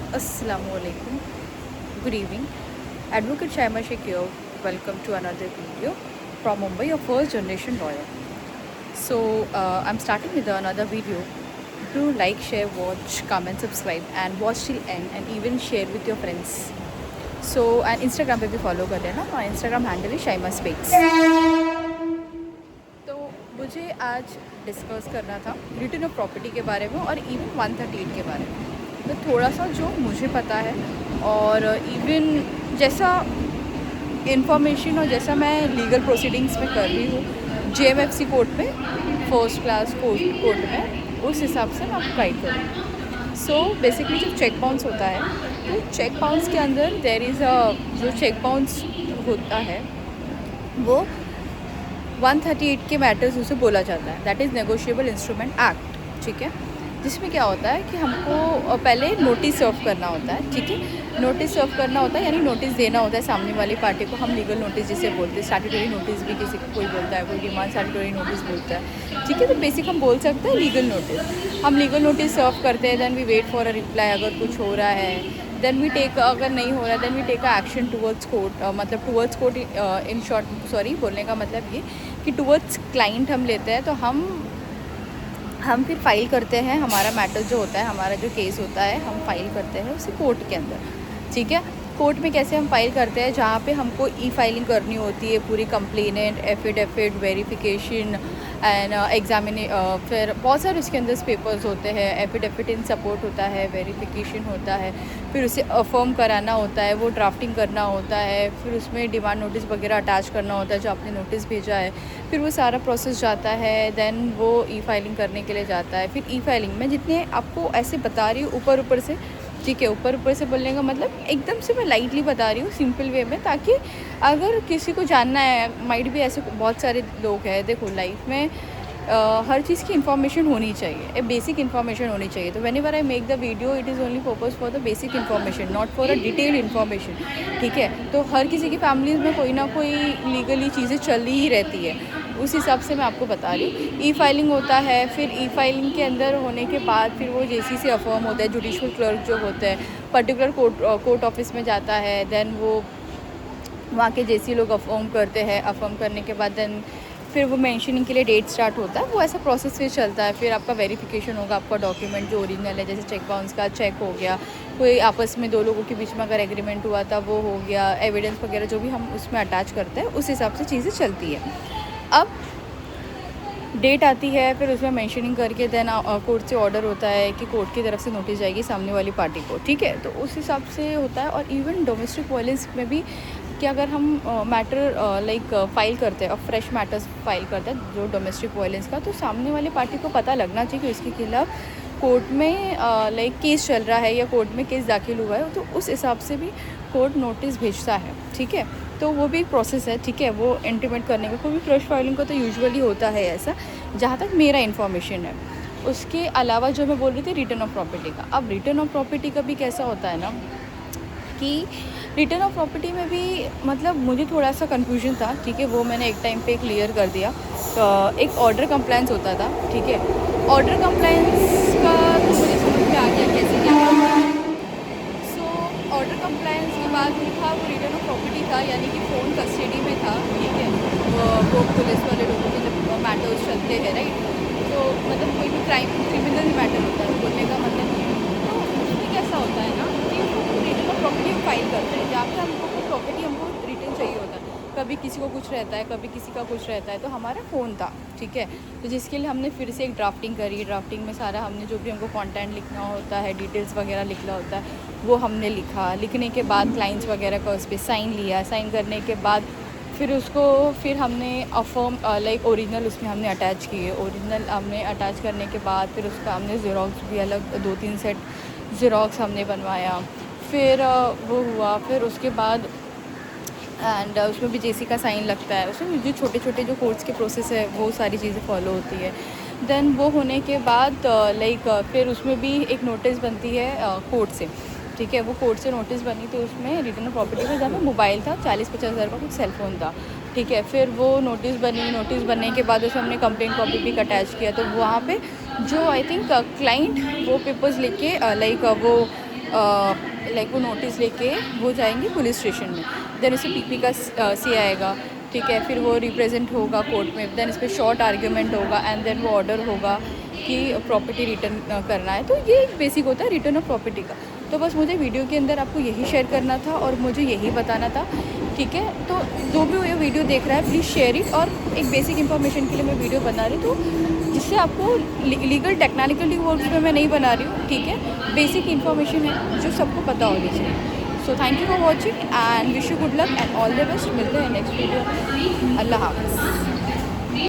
Assalamualaikum. Good evening. Advocate Shaima Sheikh here. Welcome to another video from Mumbai, your first generation lawyer. I'm starting with another video. Do like, share, watch, comment, subscribe, and watch till end, and even share with your friends. And Instagram पे भी follow कर लेना. My Instagram handle is Shaima Speaks. तो मुझे आज discuss करना था return of property के बारे में और इवन 138 के बारे में। तो थोड़ा सा जो मुझे पता है और इवन जैसा इन्फॉर्मेशन और जैसा मैं लीगल प्रोसीडिंग्स में कर रही हूँ जेएमएफसी कोर्ट में फर्स्ट क्लास कोर्ट में, उस हिसाब से मैं आपको गाइड करूँगी। सो बेसिकली जब चेक बाउंस होता है तो चेक बाउंस के अंदर देयर इज़ जो चेक बाउंस होता है वो 138 के मैटर्स उसे बोला जाता है, that is negotiable instrument act. ठीक है, जिसमें क्या होता है कि हमको पहले नोटिस सर्व करना होता है। ठीक है, नोटिस सर्व करना होता है यानी नोटिस देना होता है सामने वाली पार्टी को। हम लीगल नोटिस जिसे बोलते हैं, स्टैट्यूटरी नोटिस भी किसी को कोई बोलता है, कोई डिमांड स्टैट्यूटरी नोटिस बोलता है। ठीक है, तो बेसिक हम बोल सकते हैं लीगल नोटिस। हम लीगल नोटिस सर्व करते हैं, then we wait for a reply. अगर कुछ हो रहा है देन वी टेक, अगर नहीं हो रहा है then we take a action towards court. मतलब towards court in short, sorry बोलने का मतलब ये कि टुवर्ड्स क्लाइंट हम लेते हैं। तो हम फिर फाइल करते हैं, हमारा मैटर जो होता है, हमारा जो केस होता है, हम फाइल करते हैं उसे कोर्ट के अंदर। ठीक है, कोर्ट में कैसे हम फाइल करते हैं, जहाँ पे हमको ई फाइलिंग करनी होती है पूरी complainant, affidavit, verification and examinee, फिर बहुत सारे उसके अंदर पेपर्स होते हैं। एफिडेविट इन सपोर्ट होता है, वेरिफिकेशन होता है, फिर उसे अफर्म कराना होता है, वो ड्राफ्टिंग करना होता है, फिर उसमें डिमांड नोटिस वगैरह अटैच करना होता है जो आपने नोटिस भेजा है, फिर वो सारा प्रोसेस जाता है, देन वो ई फाइलिंग करने के लिए जाता है। फिर ई फाइलिंग में जितने आपको ऐसे बता रही हूँ ऊपर से, ठीक है, ऊपर से बोलने का मतलब एकदम से मैं लाइटली बता रही हूँ सिंपल वे में, ताकि अगर किसी को जानना है, माइट भी ऐसे बहुत सारे लोग हैं। देखो लाइफ में हर चीज़ की इन्फॉर्मेशन होनी चाहिए, बेसिक इन्फॉर्मेशन होनी चाहिए। तो whenever I make the video it is only purpose for the basic information, not for a detailed information. ठीक है, तो हर किसी की फैमिलीज़ में कोई ना कोई लीगली चीज़ें चल ही रहती है, उस हिसाब से मैं आपको बता रही हूँ। ई फाइलिंग होता है, फिर ई फाइलिंग के अंदर होने के बाद फिर वो जेसी से अफर्म होता है, जुडिशल क्लर्क जो होता है पर्टिकुलर कोर्ट ऑफिस में जाता है, देन वो वहाँ के जेसी लोग अफर्म करते हैं। अफर्म करने के बाद देन फिर वो मेंशनिंग के लिए डेट स्टार्ट होता है, वो ऐसा प्रोसेस फिर चलता है। फिर आपका वेरिफिकेशन होगा, आपका डॉक्यूमेंट जो ओरिजिनल है, जैसे चेक बाउंस का चेक हो गया, कोई आपस में दो लोगों के बीच में अगर एग्रीमेंट हुआ था वो हो गया, एविडेंस वगैरह जो भी हम उसमें अटैच करते हैं, उस हिसाब से चीज़ें चलती है। अब डेट आती है, फिर उसमें मेंशनिंग करके देन कोर्ट से ऑर्डर होता है कि कोर्ट की तरफ से नोटिस जाएगी सामने वाली पार्टी को। ठीक है, तो उस हिसाब से होता है। और इवन डोमेस्टिक वायलेंस में भी कि अगर हम मैटर लाइक फाइल करते हैं और फ्रेश मैटर्स फाइल करते हैं जो डोमेस्टिक वायलेंस का, तो सामने वाली पार्टी को पता लगना चाहिए कि उसके खिलाफ़ कोर्ट में लाइक केस चल रहा है या कोर्ट में केस दाखिल हुआ है, तो उस हिसाब से भी कोर्ट नोटिस भेजता है। ठीक है, तो वो भी एक प्रोसेस है। ठीक है, वो इंटीमेट करने का, कोई भी फ्रेश फाइलिंग का तो यूजुअली होता है ऐसा, जहाँ तक मेरा इन्फॉर्मेशन है। उसके अलावा जो मैं बोल रही थी रिटर्न ऑफ प्रॉपर्टी का, अब रिटर्न ऑफ प्रॉपर्टी का भी कैसा होता है ना कि रिटर्न ऑफ प्रॉपर्टी में भी मतलब मुझे थोड़ा सा कन्फ्यूजन था। ठीक है, वो मैंने एक टाइम पे क्लियर कर दिया। तो एक ऑर्डर कंप्लायंस होता था। ठीक है, ऑर्डर कंप्लायंस का तो मुझे समझ में आ गया कैसे क्या होता है। सो ऑर्डर कंप्लायंस के बाद लिखा वो रिटर्न ऑफ प्रॉपर्टी था, यानी कि फ़ोन कस्टडी में था। ठीक है, वो पुलिस वाले लोगों के जब मैटर्स चलते हैं, राइट, तो मतलब कोई भी क्रिमिनल मैटर होता है, बोलने का मतलब ये। तो उसमें कैसा होता है ना कि वो रिटर्न ऑफ प्रॉपर्टी हम फाइल करते हैं, जहाँ पे हमको कोई प्रॉपर्टी हमको रिटर्न चाहिए होता है। कभी किसी को कुछ रहता है, कभी किसी का कुछ रहता है। तो हमारा फ़ोन था। ठीक है, तो जिसके लिए हमने फिर से एक ड्राफ्टिंग करी। ड्राफ्टिंग में सारा हमने जो भी हमको कंटेंट लिखना होता है, डिटेल्स वगैरह लिखना होता है, वो हमने लिखा। लिखने के बाद क्लाइंट्स वगैरह का उस पर साइन लिया। साइन करने के बाद फिर हमने अफर्म लाइक ओरिजिनल उसमें हमने अटैच किए। ओरिजिनल हमने अटैच करने के बाद फिर उसका हमने ज़ेरॉक्स भी अलग 2-3 सेट ज़ेरॉक्स हमने बनवाया। फिर वो हुआ, फिर उसके बाद एंड उसमें भी जेसी का साइन लगता है। उसमें जो छोटे छोटे जो कोर्ट्स के प्रोसेस है वो सारी चीज़ें फॉलो होती है। देन वो होने के बाद लाइक फिर उसमें भी एक नोटिस बनती है कोर्ट से। ठीक है, वो कोर्ट से नोटिस बनी, तो उसमें रिटर्न ऑफ प्रॉपर्टी का जहाँ पे मोबाइल था 40-50 हज़ार का कुछ सेलफोन था। ठीक है, फिर वो नोटिस बनी। नोटिस बनने के बाद उसमें हमने कंप्लेंट कॉपी भी अटैच किया, तो वहाँ पे जो आई थिंक क्लाइंट वो पेपर्स लेके लाइक वो नोटिस लेके वो जाएंगे पुलिस स्टेशन में, देन उसे पीपी का सी आएगा, ठीक है, फिर वो रिप्रेजेंट होगा कोर्ट में, देन इस पर शॉर्ट आर्ग्यूमेंट होगा एंड देन वो ऑर्डर होगा कि प्रॉपर्टी रिटर्न करना है। तो ये एक बेसिक होता है रिटर्न ऑफ प्रॉपर्टी का। तो बस मुझे वीडियो के अंदर आपको यही शेयर करना था और मुझे यही बताना था, ठीक है। तो जो भी ये वीडियो देख रहा है प्लीज़ शेयर इट, और एक बेसिक इन्फॉर्मेशन के लिए मैं वीडियो बना रही हूँ, तो जिससे आपको लीगल टेक्निकली वर्ड्स में मैं नहीं बना रही हूँ, ठीक है, बेसिक इन्फॉर्मेशन है जो सबको पता होनी चाहिए। So thank you for watching and wish you good luck and all the best. मिलते हैं नेक्स्ट वीडियो में। अल्लाह हाफ़िज़।